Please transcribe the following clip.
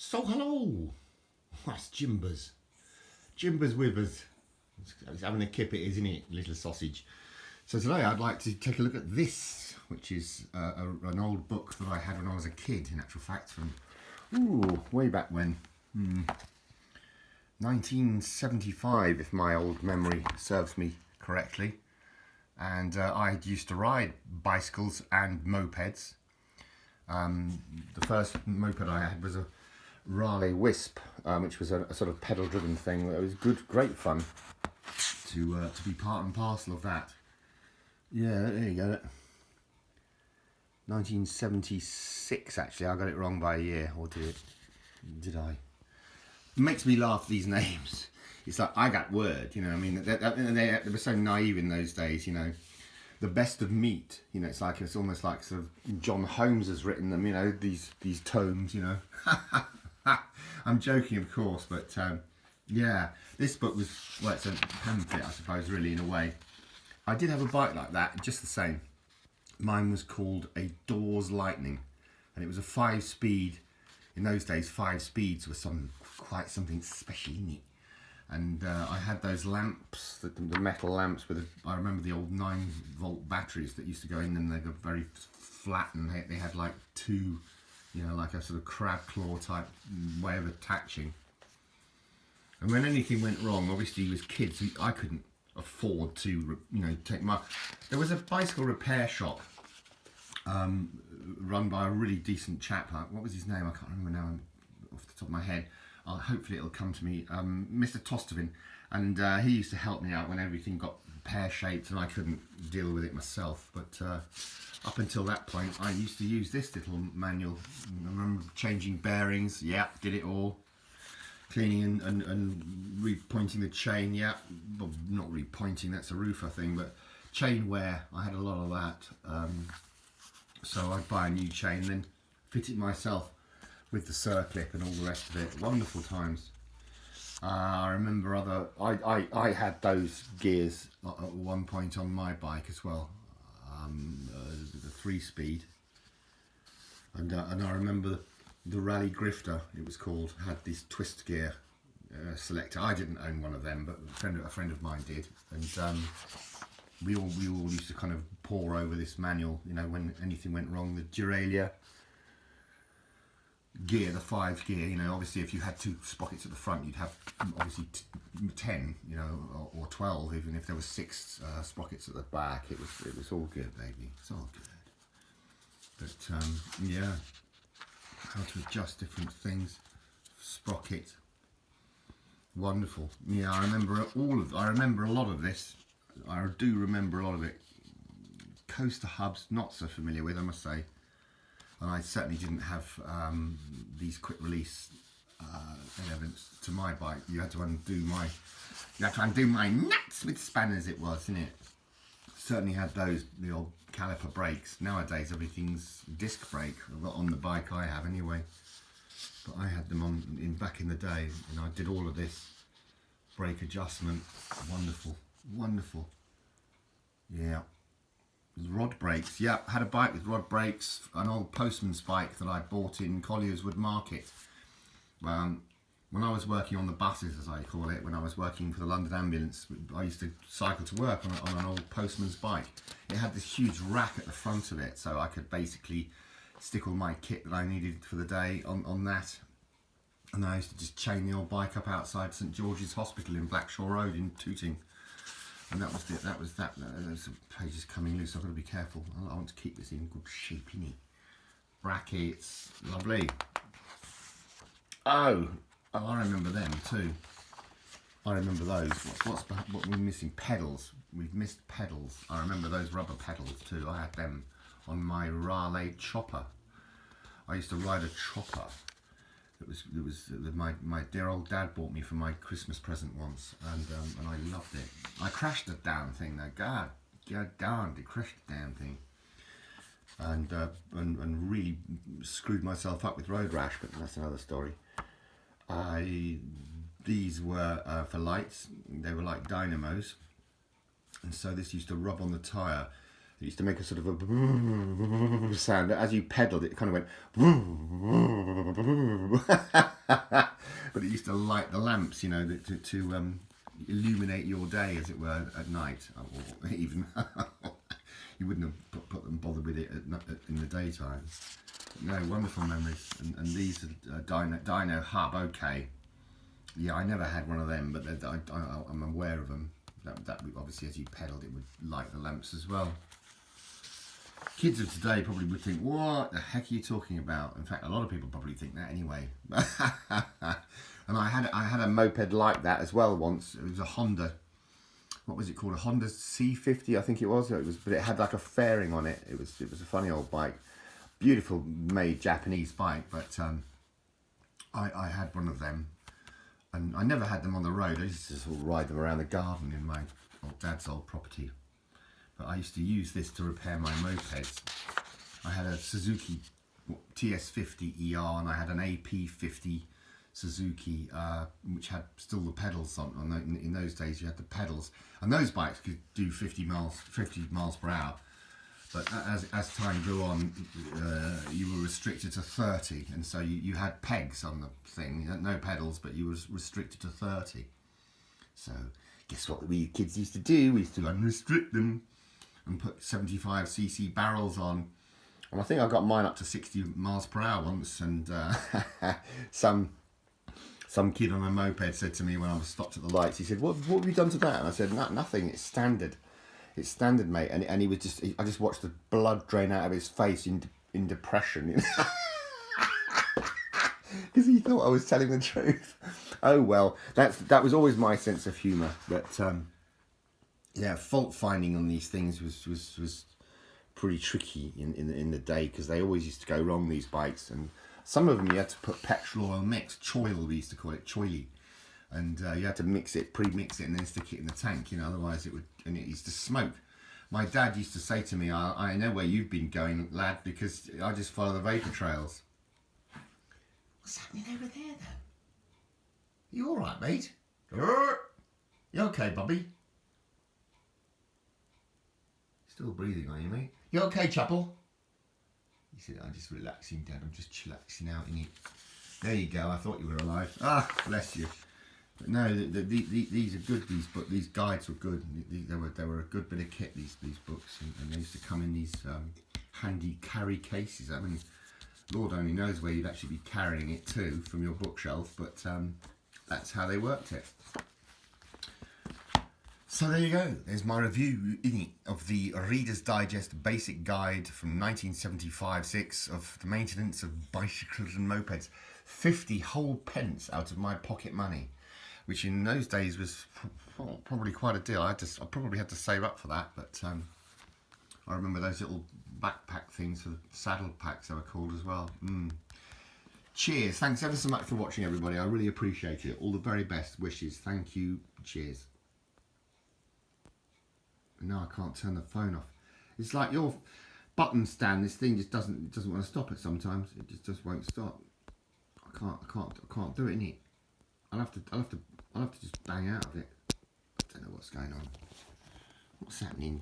So hello, that's Jimbers. Jimbers with us. It's having a kip it, isn't it, little sausage? So today I'd like to take a look at this, which is an old book that I had when I was a kid, in actual fact, from way back when. 1975, if my old memory serves me correctly. And I used to ride bicycles and mopeds. The first moped I had was a Raleigh Wisp, which was a sort of pedal-driven thing. It was great fun to be part and parcel of that. Yeah, there you go. 1976, actually. I got it wrong by a year, or did I? It makes me laugh, these names. It's like, I got word, you know. I mean, they were so naive in those days, you know. The best of meat, you know. It's almost like sort of John Holmes has written them, you know. These tomes, you know. I'm joking, of course, but yeah, this book was, well, it's a pamphlet, I suppose, really, in a way. I did have a bike like that, just the same. Mine was called a Dawes Lightning, and it was a 5-speed. In those days, 5 speeds was quite something special, innit? And I had those lamps, the metal lamps with, I remember the old 9-volt batteries that used to go in, and they were very flat, and they had like two, you know, like a sort of crab claw type way of attaching. And when anything went wrong, obviously as kids, I couldn't afford to, you know, there was a bicycle repair shop run by a really decent chap. What was his name? I can't remember now off the top of my head. Hopefully it'll come to me. Mr. Tostovin, and he used to help me out when everything got pear-shaped and I couldn't deal with it myself. But up until that point, I used to use this little manual. I remember changing bearings. Yeah, did it all. Cleaning and repointing the chain. Yeah, well, not repointing. That's a roofer thing, but chain wear. I had a lot of that. So I'd buy a new chain, then fit it myself with the circlip and all the rest of it. Wonderful times. I remember I had those gears at one point on my bike as well, the 3-speed, and I remember the Rally Grifter, it was called, had this twist gear selector. I didn't own one of them, but a friend of mine did, and we all used to kind of pore over this manual, you know, when anything went wrong. The Duralia gear, the 5 gear, you know, obviously if you had 2 sprockets at the front, you'd have obviously 10, you know, or 12, even if there was 6 sprockets at the back. It was all good, baby. It's all good. But yeah, how to adjust different things. Sprocket, wonderful. Yeah, I remember a lot of this. I do remember a lot of it. Coaster hubs, not so familiar with, I must say. And I certainly didn't have these quick release elements to my bike. You had to undo my nuts with spanners. It was, isn't it? Certainly had those, the old caliper brakes. Nowadays everything's disc brake on the bike I have anyway. But I had them back in the day, and I did all of this brake adjustment. Wonderful, wonderful. Yeah. Rod brakes, yeah, had a bike with rod brakes, an old postman's bike that I bought in Collier's Wood Market. When I was working on the buses, as I call it, when I was working for the London Ambulance, I used to cycle to work on an old postman's bike. It had this huge rack at the front of it, so I could basically stick all my kit that I needed for the day on that. And I used to just chain the old bike up outside St George's Hospital in Blackshaw Road in Tooting. And that was that. There's some pages coming loose. I've got to be careful. I want to keep this in good shape, innit? Brackets, lovely. Oh, I remember them too. I remember those. What we're missing? Pedals. We've missed pedals. I remember those rubber pedals too. I had them on my Raleigh chopper. I used to ride a chopper. It was my dear old dad bought me for my Christmas present once, and I loved it. I crashed the damn thing though. God darn, I crashed the damn thing, and really screwed myself up with road rash. But that's another story. These were for lights. They were like dynamos, and so this used to rub on the tyre. It used to make a sort of a sound. As you pedalled, it kind of went. But it used to light the lamps, you know, to illuminate your day, as it were, at night, or even you wouldn't have put them bothered with it in the daytime. No, wonderful memories. And these are dyno hub. Okay, yeah, I never had one of them, but I'm aware of them. That obviously, as you pedalled, it would light the lamps as well. Kids of today probably would think, what the heck are you talking about? In fact, a lot of people probably think that anyway. And I had a moped like that as well once. It was a Honda. What was it called? A Honda C50, I think it was. But it had like a fairing on it. It was a funny old bike. Beautiful made Japanese bike, but I had one of them. And I never had them on the road. I used to sort of ride them around the garden in my dad's old property. But I used to use this to repair my mopeds. I had a Suzuki TS50 ER and I had an AP50 Suzuki, which had still the pedals on. In those days, you had the pedals, and those bikes could do 50 miles per hour. But as time grew on, you were restricted to 30, and so you had pegs on the thing. You had no pedals, but you were restricted to 30. So guess what we kids used to do? We used to unrestrict them and put 75cc barrels on. And I think I got mine up to 60 miles per hour once, and some kid on a moped said to me when I was stopped at the lights, he said, what have you done to that? And I said, nothing, it's standard. It's standard, mate. And he was I just watched the blood drain out of his face in depression. You know? Because he thought I was telling the truth. Oh well, that was always my sense of humour. But yeah, fault finding on these things was pretty tricky in the day, because they always used to go wrong, these bikes. And some of them you had to put petrol oil mix, choil we used to call it, choily. And you had to mix it, pre-mix it, and then stick it in the tank, you know, otherwise it used to smoke. My dad used to say to me, I know where you've been going, lad, because I just follow the vapour trails. What's happening over there, though? You all right, mate? You okay, Bobby? Still breathing, are you, mate? You okay, Chapel? He said, I'm just relaxing, Dad. I'm just chillaxing out in it. There you go. I thought you were alive. Ah, bless you. But no, these are good. These guides were good. They were a good bit of kit. These books, and they used to come in these handy carry cases. I mean, Lord only knows where you'd actually be carrying it to from your bookshelf, but that's how they worked it. So there you go. There's my review of the Reader's Digest Basic Guide from 1975-6 of the maintenance of bicycles and mopeds. 50 whole pence out of my pocket money, which in those days was probably quite a deal. I probably had to save up for that, but I remember those little backpack things, the saddle packs they were called as well. Cheers. Thanks ever so much for watching, everybody. I really appreciate it. All the very best wishes. Thank you. Cheers. No, I can't turn the phone off. It's like your button stand. This thing just doesn't want to stop it sometimes. It just won't stop. I can't do it, innit? I'll have to just bang out of it. I don't know what's going on. What's happening?